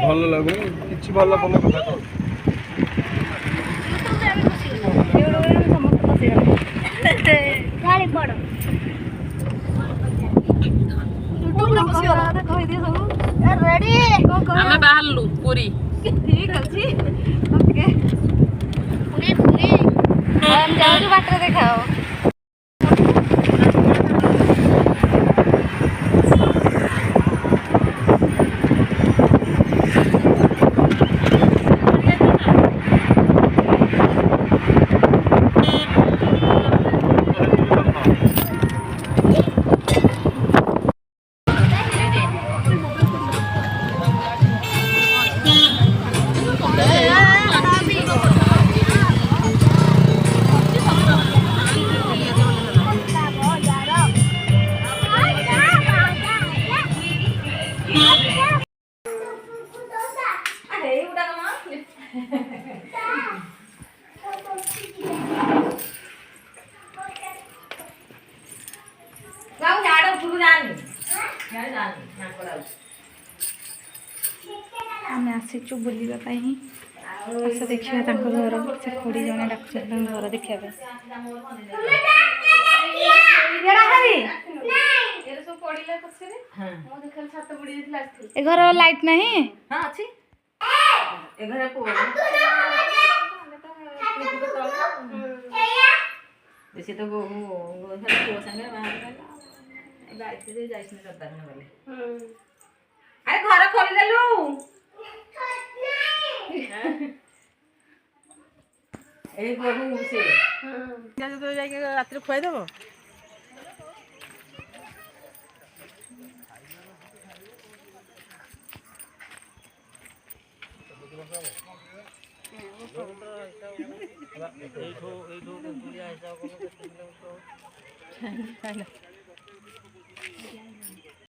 ଭଲ ଲାଗୁନି କିଛି ଭଲ ଭଲ କଥା କହ। ଆମେ ବାହାରିଲୁ ପୁରୀ। ଠିକ ଅଛି ଓକେ ପୁରୀ ପୁରୀ ଆମେ ଯାଉଛୁ ବାଟରେ ଦେଖାଅ। ଆମେ ଆସିଛୁ ବୁଲିବା ପାଇଁ ଆସ ଦେଖିବା ତାଙ୍କ ଘର ସେ ଖୁଡ଼ି ଜଣେ ଡାକୁଛନ୍ତି ତାଙ୍କ ଘର ଦେଖିବା ପାଇଁ। ଏ ଘର ଲାଇଟ୍ ନାହିଁ ସେ ତ ପୁଅ ସାଙ୍ଗରେ ଆରେ ଘର ଖୋଲିଦେଲୁ ଏଇ ବୋହୁ ସେ ଯାଇକି ରାତିରେ ଖୁଆଇଦେବ।